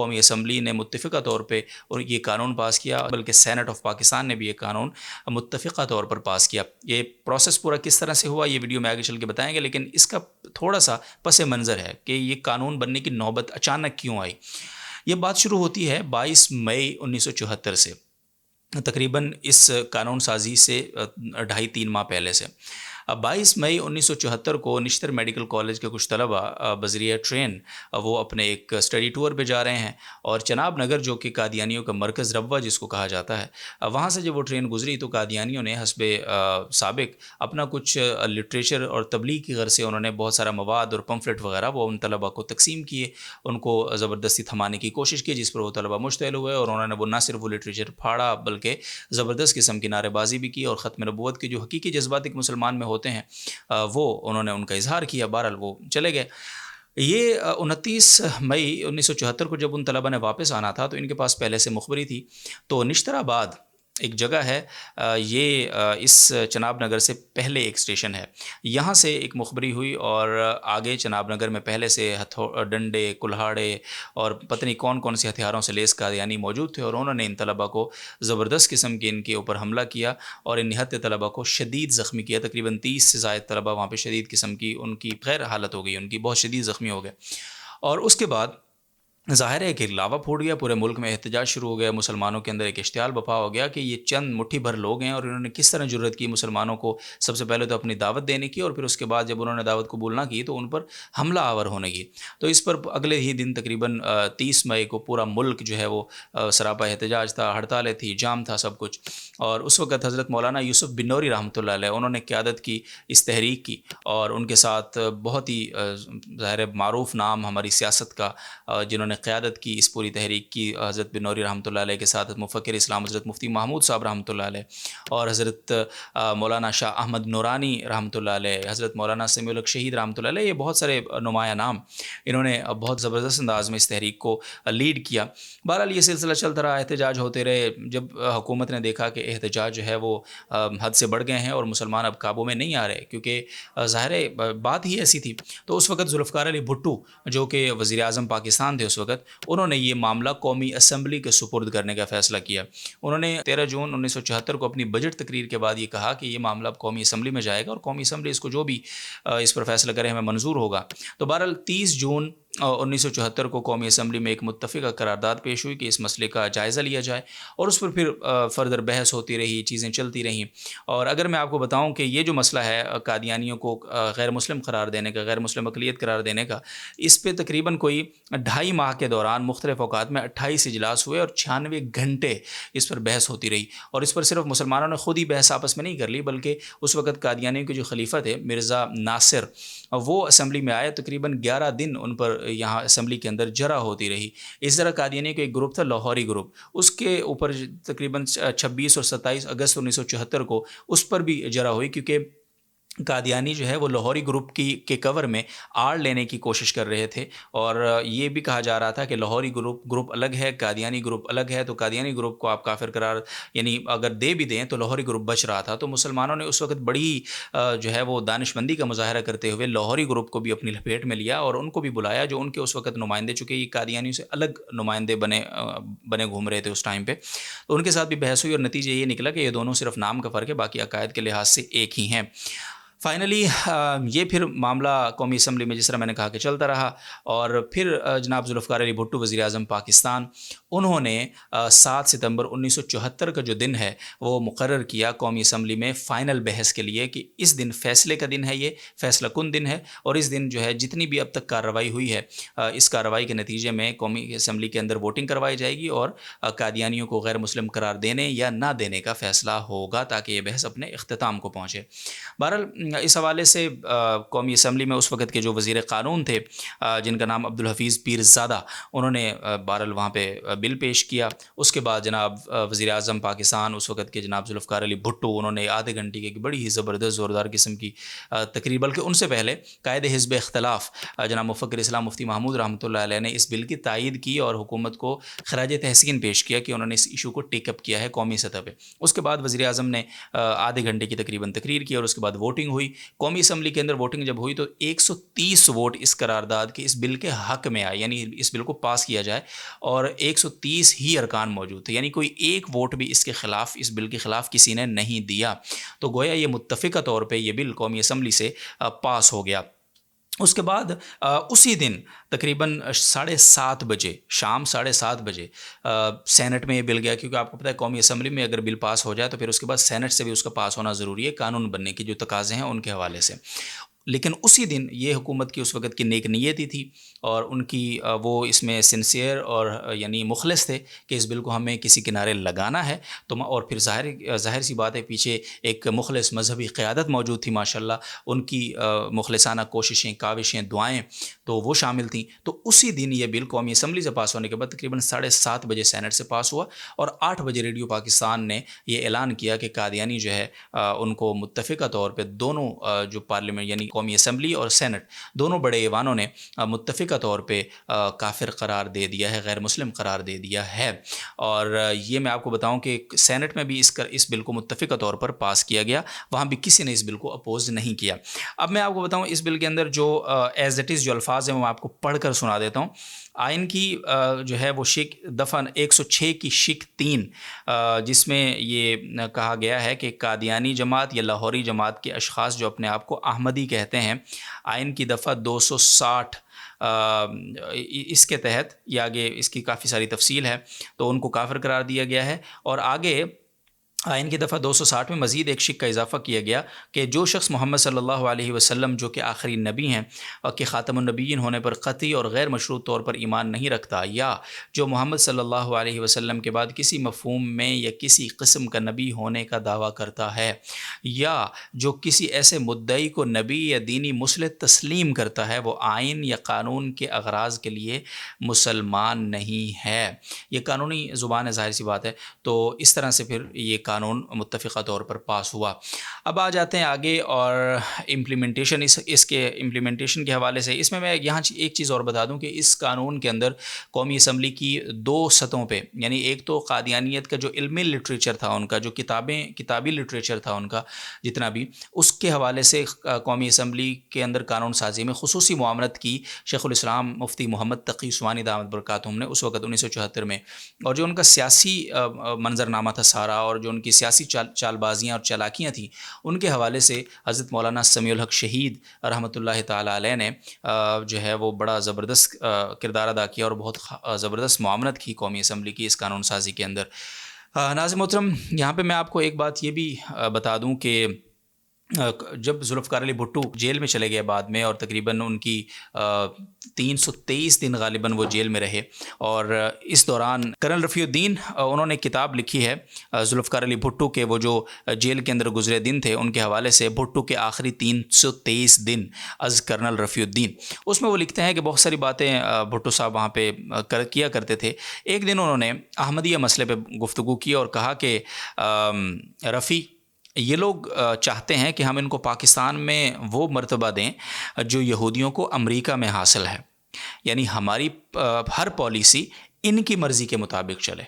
قومی اسمبلی نے متفقہ طور پہ اور یہ قانون پاس کیا، بلکہ سینٹ آف پاکستان نے بھی یہ قانون متفقہ طور پر پاس کیا۔ یہ پروسیس پورا کس طرح سے ہوا یہ ویڈیو میں آگے چل کے بتائیں گے، لیکن اس کا تھوڑا سا پس منظر ہے کہ یہ قانون بننے کی نوبت اچانک کیوں آئی۔ یہ بات شروع ہوتی ہے 22 مئی 1974 سے، تقریباً اس قانون سازی سے 2.5-3 ماہ پہلے سے۔ 22 مئی 1974 کو نشتر میڈیکل کالج کے کچھ طلبہ بذریعہ ٹرین وہ اپنے ایک اسٹڈی ٹور پہ جا رہے ہیں، اور چناب نگر جو کہ قادیانیوں کا مرکز ربوہ جس کو کہا جاتا ہے، وہاں سے جب وہ ٹرین گزری تو قادیانیوں نے حسب سابق اپنا کچھ لٹریچر اور تبلیغ کی غرض سے انہوں نے بہت سارا مواد اور پمفلٹ وغیرہ وہ ان طلبہ کو تقسیم کیے، ان کو زبردستی تھمانے کی کوشش کی، جس پر وہ طلبہ مشتعل ہوئے، اور انہوں نے وہ نہ صرف وہ لٹریچر پھاڑا بلکہ زبردست قسم کی نعرے بازی بھی کی، اور ختم نبوت کے جو حقیقی جذبات ایک مسلمان میں ہوتے ہیں وہ انہوں نے ان کا اظہار کیا۔ بہرحال وہ چلے گئے۔ یہ 29 مئی 1974 کو جب ان طلبہ نے واپس آنا تھا تو ان کے پاس پہلے سے مخبری تھی، تو نشتر آباد ایک جگہ ہے، یہ اس چناب نگر سے پہلے ایک اسٹیشن ہے، یہاں سے ایک مخبری ہوئی، اور آگے چناب نگر میں پہلے سے ڈنڈے، کلہاڑے اور پتہ نہیں کون کون سے ہتھیاروں سے لیس قادیانی موجود تھے، اور انہوں نے ان طلبہ کو زبردست قسم کے ان کے اوپر حملہ کیا اور ان نہت طلبہ کو شدید زخمی کیا۔ تقریباً 30 سے زائد طلبہ وہاں پہ شدید قسم کی ان کی غیر حالت ہو گئی، ان کی بہت شدید زخمی ہو گئے، اور اس کے بعد ظاہر ہے کہ لاوا پھوٹ گیا، پورے ملک میں احتجاج شروع ہو گیا، مسلمانوں کے اندر ایک اشتعال برپا ہو گیا کہ یہ چند مٹھی بھر لوگ ہیں اور انہوں نے کس طرح جرأت کی مسلمانوں کو سب سے پہلے تو اپنی دعوت دینے کی، اور پھر اس کے بعد جب انہوں نے دعوت قبول نہ کی تو ان پر حملہ آور ہونے کی۔ تو اس پر اگلے ہی دن تقریباً 30 مئی کو پورا ملک جو ہے وہ سراپا احتجاج تھا، ہڑتالیں تھی، جام تھا سب کچھ، اور اس وقت حضرت مولانا یوسف بن نوری رحمۃ اللہ علیہ انہوں نے قیادت کی اس تحریک کی، اور ان کے ساتھ بہت ہی ظاہر معروف نام ہماری سیاست کا جنہوں نے قیادت کی اس پوری تحریک کی، حضرت بن نوری رحمۃ اللہ علیہ کے ساتھ مفکر اسلام حضرت مفتی محمود صاحب رحمۃ اللہ علیہ، اور حضرت مولانا شاہ احمد نورانی رحمۃ اللہ علیہ، حضرت مولانا سمیع الحق شہید رحمۃ اللہ علیہ، یہ بہت سارے نمایاں نام انہوں نے بہت زبردست انداز میں اس تحریک کو لیڈ کیا۔ بہرحال یہ سلسلہ چلتا رہا، احتجاج ہوتے رہے۔ جب حکومت نے دیکھا کہ احتجاج جو ہے وہ حد سے بڑھ گئے ہیں اور مسلمان اب قابو میں نہیں آ رہے، کیونکہ ظاہر بات ہی ایسی تھی، تو اس وقت ذوالفقار علی بھٹو جو کہ وزیر اعظم پاکستان تھے اس وقت، انہوں نے یہ معاملہ قومی اسمبلی کے سپرد کرنے کا فیصلہ کیا۔ انہوں نے 13 جون 1974 کو اپنی بجٹ تقریر کے بعد یہ کہا کہ یہ معاملہ اب قومی اسمبلی میں جائے گا، اور قومی اسمبلی اس کو جو بھی اس پر فیصلہ کرے ہمیں منظور ہوگا۔ تو بہرحال 30 جون 1974 کو قومی اسمبلی میں ایک متفقہ قرارداد پیش ہوئی کہ اس مسئلے کا جائزہ لیا جائے، اور اس پر پھر فردر بحث ہوتی رہی، چیزیں چلتی رہیں۔ اور اگر میں آپ کو بتاؤں کہ یہ جو مسئلہ ہے قادیانیوں کو غیر مسلم قرار دینے کا، غیر مسلم اقلیت قرار دینے کا، اس پہ تقریباً کوئی 2.5 ماہ کے دوران مختلف اوقات میں 28 اجلاس ہوئے اور 96 گھنٹے اس پر بحث ہوتی رہی، اور اس پر صرف مسلمانوں نے خود ہی بحث آپس میں نہیں کر لی، بلکہ اس وقت قادیانیوں کے جو خلیفہ تھے مرزا ناصر، وہ اسمبلی میں آئے، تقریباً 11 دن ان پر یہاں اسمبلی کے اندر جرا ہوتی رہی۔ اس طرح قادیانی کا ایک گروپ تھا لاہوری گروپ، اس کے اوپر تقریباً 26 اور 27 اگست 1974 کو اس پر بھی جرا ہوئی، کیونکہ قادیانی جو ہے وہ لاہوری گروپ کے کور میں آڑ لینے کی کوشش کر رہے تھے، اور یہ بھی کہا جا رہا تھا کہ لاہوری گروپ الگ ہے، قادیانی گروپ الگ ہے، تو قادیانی گروپ کو آپ کافر قرار یعنی اگر دے بھی دیں تو لاہوری گروپ بچ رہا تھا۔ تو مسلمانوں نے اس وقت بڑی جو ہے وہ دانش مندی کا مظاہرہ کرتے ہوئے لاہوری گروپ کو بھی اپنی لپیٹ میں لیا، اور ان کو بھی بلایا جو ان کے اس وقت نمائندے، چونکہ یہ قادیانیوں سے الگ نمائندے بنے گھوم رہے تھے اس ٹائم پہ، تو ان کے ساتھ بھی بحث ہوئی، اور نتیجہ یہ نکلا کہ یہ دونوں صرف نام کا فرق ہے، باقی عقائد کے لحاظ سے ایک ہی ہیں۔ فائنلی یہ پھر معاملہ قومی اسمبلی میں جس طرح میں نے کہا کہ چلتا رہا، اور پھر جناب ذوالفقار علی بھٹو وزیر اعظم پاکستان، انہوں نے 7 ستمبر 1974 کا جو دن ہے وہ مقرر کیا قومی اسمبلی میں فائنل بحث کے لیے کہ اس دن فیصلے کا دن ہے، یہ فیصلہ کن دن ہے، اور اس دن جو ہے جتنی بھی اب تک کارروائی ہوئی ہے اس کارروائی کے نتیجے میں قومی اسمبلی کے اندر ووٹنگ کروائی جائے گی، اور قادیانیوں کو غیر مسلم قرار دینے یا نہ دینے کا فیصلہ ہوگا تاکہ یہ بحث اپنے اختتام کو پہنچے۔ بہرحال اس حوالے سے قومی اسمبلی میں اس وقت کے جو وزیر قانون تھے جن کا نام عبدالحفیظ پیرزادہ، انہوں نے بہرحال وہاں پہ بل پیش کیا۔ اس کے بعد جناب وزیر اعظم پاکستان اس وقت کے جناب ذوالفقار علی بھٹو، انہوں نے آدھے گھنٹے کی ایک بڑی ہی زبردست زوردار قسم کی تقریر، بلکہ ان سے پہلے قائد حزب اختلاف جناب مفکر اسلام مفتی محمود رحمۃ اللہ علیہ نے اس بل کی تائید کی اور حکومت کو خراج تحسین پیش کیا کہ انہوں نے اس ایشو کو ٹیک اپ کیا ہے قومی سطح پہ۔ اس کے بعد وزیر اعظم نے آدھے گھنٹے کی تقریباً تقریر کی، اور اس کے بعد ووٹنگ ہوئی۔ ہوئی. قومی اسمبلی کے اندر ووٹنگ جب ہوئی تو 130 ووٹ اس قرارداد کے اس بل کے حق میں آئے, یعنی اس بل کو پاس کیا جائے, اور 130 ہی ارکان موجود تھے, یعنی کوئی ایک ووٹ بھی اس کے خلاف, اس بل کے خلاف کسی نے نہیں دیا. تو گویا یہ متفقہ طور پہ یہ بل قومی اسمبلی سے پاس ہو گیا. اس کے بعد اسی دن تقریباً 7:30 بجے, شام 7:30 بجے سینٹ میں یہ بل گیا, کیونکہ آپ کو پتہ ہے قومی اسمبلی میں اگر بل پاس ہو جائے تو پھر اس کے بعد سینٹ سے بھی اس کا پاس ہونا ضروری ہے قانون بننے کی جو تقاضے ہیں ان کے حوالے سے. لیکن اسی دن یہ حکومت کی اس وقت کی نیک نیتی تھی, اور ان کی وہ اس میں سنسیئر اور یعنی مخلص تھے کہ اس بل کو ہمیں کسی کنارے لگانا ہے. تو اور پھر ظاہر سی بات ہے پیچھے ایک مخلص مذہبی قیادت موجود تھی ماشاءاللہ, ان کی مخلصانہ کوششیں, کاوشیں, دعائیں تو وہ شامل تھیں. تو اسی دن یہ بل قومی اسمبلی سے پاس ہونے کے بعد تقریباً 7:30 بجے سینٹ سے پاس ہوا, اور 8 بجے ریڈیو پاکستان نے یہ اعلان کیا کہ قادیانی جو ہے ان کو متفقہ طور پہ دونوں جو پارلیمنٹ یعنی قومی اسمبلی اور سینٹ دونوں بڑے ایوانوں نے متفقہ طور پہ کافر قرار دے دیا ہے, غیر مسلم قرار دے دیا ہے. اور یہ میں آپ کو بتاؤں کہ سینٹ میں بھی اس بل کو متفقہ طور پر پاس کیا گیا, وہاں بھی کسی نے اس بل کو اپوز نہیں کیا. اب میں آپ کو بتاؤں اس بل کے اندر جو ایز اٹ از جو الفاظ ہیں وہ آپ کو پڑھ کر سنا دیتا ہوں. آئین کی جو ہے وہ دفعہ 106 کی شق 3 جس میں یہ کہا گیا ہے کہ قادیانی جماعت یا لاہوری جماعت کے اشخاص جو اپنے آپ کو احمدی کہتے ہیں, آئین کی دفعہ 260 اس کے تحت, یہ آگے اس کی کافی ساری تفصیل ہے, تو ان کو کافر قرار دیا گیا ہے. اور آگے آئین کی دفعہ 260 میں مزید ایک شق کا اضافہ کیا گیا کہ جو شخص محمد صلی اللہ علیہ وسلم جو کہ آخری نبی ہیں اور کہ خاتم النبیین ہونے پر قطعی اور غیر مشروط طور پر ایمان نہیں رکھتا, یا جو محمد صلی اللہ علیہ وسلم کے بعد کسی مفہوم میں یا کسی قسم کا نبی ہونے کا دعویٰ کرتا ہے, یا جو کسی ایسے مدعی کو نبی یا دینی مصلح تسلیم کرتا ہے, وہ آئین یا قانون کے اغراض کے لیے مسلمان نہیں ہے. یہ قانونی زبان ہے, ظاہر سی بات ہے. تو اس طرح سے پھر یہ قانون متفقہ طور پر پاس ہوا. اب آ جاتے ہیں آگے اور امپلیمنٹیشن, اس کے امپلیمنٹیشن کے حوالے سے اس میں یہاں ایک چیز اور بتا دوں کہ اس قانون کے اندر قومی اسمبلی کی 2 سطحوں پہ, یعنی ایک تو قادیانیت کا جو علمی لٹریچر تھا ان کا, جو کتابی لٹریچر تھا ان کا جتنا بھی, اس کے حوالے سے قومی اسمبلی کے اندر قانون سازی میں خصوصی معاونت کی شیخ الاسلام مفتی محمد تقی عثمانی دامت برکاتہم نے اس وقت 1974 میں. اور جو ان کا سیاسی منظرنامہ تھا سارا, اور جو ان کی سیاسی چال بازیاں اور چالاکیاں تھیں, ان کے حوالے سے حضرت مولانا سمیع الحق شہید رحمۃ اللہ تعالیٰ علیہ نے جو ہے وہ بڑا زبردست کردار ادا کیا اور بہت زبردست معاونت کی قومی اسمبلی کی اس قانون سازی کے اندر. ناظرین محترم, یہاں پہ میں آپ کو ایک بات یہ بھی بتا دوں کہ جب ذوالفقار علی بھٹو جیل میں چلے گئے بعد میں, اور تقریباً ان کی 323 دن غالباً وہ جیل میں رہے, اور اس دوران کرنل رفیع الدین انہوں نے کتاب لکھی ہے ذوالفقار علی بھٹو کے وہ جو جیل کے اندر گزرے دن تھے ان کے حوالے سے, بھٹو کے آخری 323 دن از کرنل رفیع الدین. اس میں وہ لکھتے ہیں کہ بہت ساری باتیں بھٹو صاحب وہاں پہ کیا کرتے تھے. ایک دن انہوں نے احمدیہ مسئلے پہ گفتگو کی اور کہا کہ رفیع, یہ لوگ چاہتے ہیں کہ ہم ان کو پاکستان میں وہ مرتبہ دیں جو یہودیوں کو امریکہ میں حاصل ہے, یعنی ہماری ہر پالیسی ان کی مرضی کے مطابق چلے.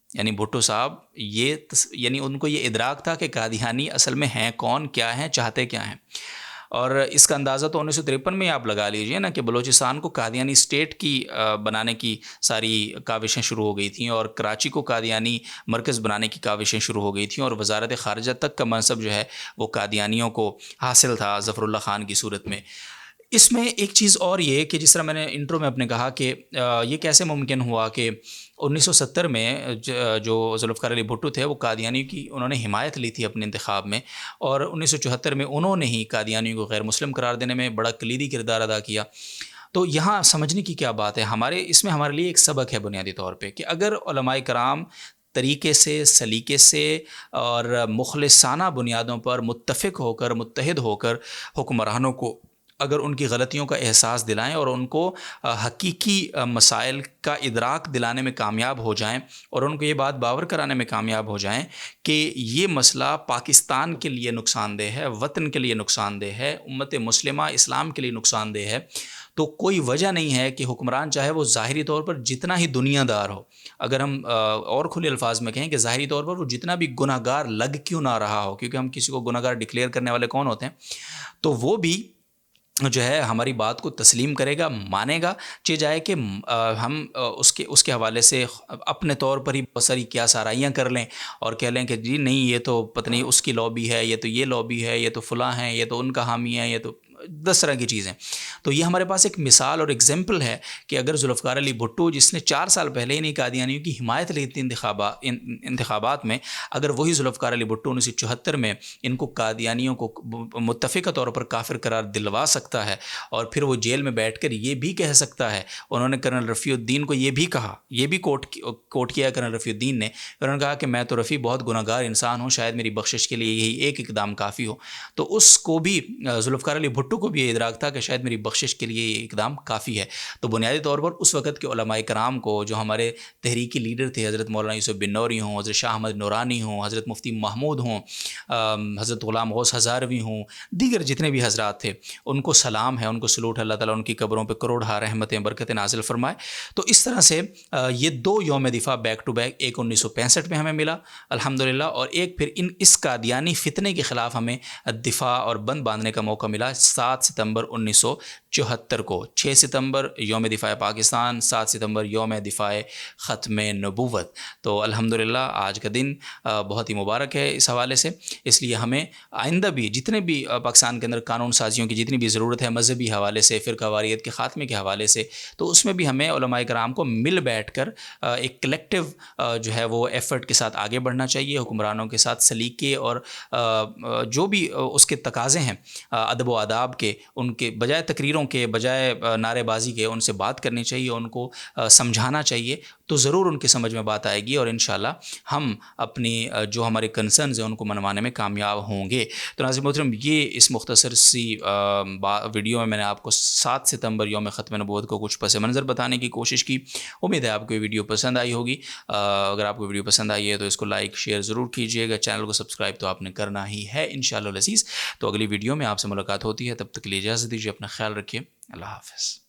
یعنی بھٹو صاحب یعنی ان کو یہ ادراک تھا کہ قادیانی اصل میں ہیں کون, کیا ہیں, چاہتے کیا ہیں. اور اس کا اندازہ تو 1953 میں آپ لگا لیجئے نا کہ بلوچستان کو قادیانی اسٹیٹ کی بنانے کی ساری کاوشیں شروع ہو گئی تھیں, اور کراچی کو قادیانی مرکز بنانے کی کاوشیں شروع ہو گئی تھیں, اور وزارت خارجہ تک کا منصب جو ہے وہ قادیانیوں کو حاصل تھا ظفر اللہ خان کی صورت میں. اس میں ایک چیز اور یہ کہ جس طرح میں نے انٹرو میں اپنے کہا کہ یہ کیسے ممکن ہوا کہ 1970 میں جو ذوالفقار علی بھٹو تھے وہ قادیانی کی انہوں نے حمایت لی تھی اپنے انتخاب میں, اور 1974 میں انہوں نے ہی قادیانیوں کو غیر مسلم قرار دینے میں بڑا کلیدی کردار ادا کیا. تو یہاں سمجھنے کی کیا بات ہے, اس میں ہمارے لیے ایک سبق ہے بنیادی طور پہ کہ اگر علماء کرام طریقے سے, سلیقے سے اور مخلصانہ بنیادوں پر متفق ہو کر, متحد ہو کر حکمرانوں کو اگر ان کی غلطیوں کا احساس دلائیں اور ان کو حقیقی مسائل کا ادراک دلانے میں کامیاب ہو جائیں اور ان کو یہ بات باور کرانے میں کامیاب ہو جائیں کہ یہ مسئلہ پاکستان کے لیے نقصان دہ ہے، وطن کے لیے نقصان دہ ہے، امت مسلمہ اسلام کے لیے نقصان دہ ہے، تو کوئی وجہ نہیں ہے کہ حکمران چاہے وہ ظاہری طور پر جتنا ہی دنیا دار ہو، اگر ہم اور کھلے الفاظ میں کہیں کہ ظاہری طور پر وہ جتنا بھی گناہ گار لگ کیوں نہ رہا ہو، کیونکہ ہم کسی کو گناہ گار ڈکلیئر کرنے والے کون ہوتے ہیں، تو وہ بھی جو ہے ہماری بات کو تسلیم کرے گا، مانے گا، چہ جائے کہ ہم اس کے حوالے سے اپنے طور پر ہی بہت ساری کیا سارائیاں کر لیں اور کہہ لیں کہ جی نہیں یہ تو پتہ نہیں اس کی لابی ہے، یہ تو یہ لابی ہے، یہ تو فلاں ہیں، یہ تو ان کا حامی ہے، یہ تو 10 طرح کی چیزیں. تو یہ ہمارے پاس ایک مثال اور ایگزامپل ہے کہ اگر ذوالفقار علی بھٹو جس نے 4 سال پہلے ہی نہیں قادیانیوں کی حمایت لی تھی انتخابات میں، اگر وہی ذوالفقار علی بھٹو 1974 میں ان کو قادیانیوں کو متفقہ طور پر کافر قرار دلوا سکتا ہے اور پھر وہ جیل میں بیٹھ کر یہ بھی کہہ سکتا ہے، انہوں نے کرنل رفیع الدین کو یہ بھی کہا، یہ بھی کوٹ کیا کرنل رفیع الدین نے، انہوں نے کہا کہ میں تو رفیع بہت گناہ گار انسان ہوں، شاید میری بخشش کے لیے یہی ایک اقدام کافی ہو. تو اس کو بھی ذوالفقار علی بھٹو کو بھی یہ ادراک تھا کہ شاید میری بخشش کے لیے یہ اقدام کافی ہے. تو بنیادی طور پر اس وقت کے علماء کرام کو، جو ہمارے تحریکی لیڈر تھے، حضرت مولانا یوسف بن نوری ہوں، حضرت شاہ احمد نورانی ہوں، حضرت مفتی محمود ہوں، حضرت غلام غوث ہزاروی ہوں، دیگر جتنے بھی حضرات تھے، ان کو سلام ہے، ان کو سلوٹ، اللہ تعالیٰ ان کی قبروں پہ کروڑ رحمتیں برکتیں نازل فرمائے. تو اس طرح سے یہ 2 یوم دفاع بیک ٹو بیک، ایک 1965 میں ہمیں ملا الحمدللہ، اور ایک پھر اس قادیانی فتنے کے خلاف ہمیں دفاع اور بند باندھنے کا موقع ملا 7 ستمبر 1974 کو. 6 ستمبر یوم دفاع پاکستان، 7 ستمبر یوم دفاع ختم نبوت. تو الحمدللہ آج کا دن بہت ہی مبارک ہے اس حوالے سے. اس لیے ہمیں آئندہ بھی جتنے بھی پاکستان کے اندر قانون سازیوں کی جتنی بھی ضرورت ہے، مذہبی حوالے سے، فرقہ واریت کے خاتمے کے حوالے سے، تو اس میں بھی ہمیں علماء کرام کو مل بیٹھ کر ایک کلیکٹیو جو ہے وہ ایفرٹ کے ساتھ آگے بڑھنا چاہیے، حکمرانوں کے ساتھ سلیقے اور جو بھی اس کے تقاضے ہیں ادب و آداب کے، ان کے بجائے تقریروں کے، بجائے نعرے بازی کے، ان سے بات کرنی چاہیے، ان کو سمجھانا چاہیے، تو ضرور ان کی سمجھ میں بات آئے گی اور انشاءاللہ ہم اپنی جو ہمارے کنسرنز ہیں ان کو منوانے میں کامیاب ہوں گے. تو ناظرین محترم، یہ اس مختصر سی ویڈیو میں نے آپ کو 7 ستمبر یوم ختم نبوت کو کچھ پس منظر بتانے کی کوشش کی. امید ہے آپ کو یہ ویڈیو پسند آئی ہوگی. اگر آپ کو ویڈیو پسند آئی ہے تو اس کو لائک شیئر ضرور کیجیے گا، چینل کو سبسکرائب تو آپ نے کرنا ہی ہے انشاءاللہ العزیز. تو اگلی ویڈیو میں آپ سے ملاقات ہوتی ہے، تب تک کے لیے اجازت دیجیے، اپنا خیال رکھیے، اللہ حافظ.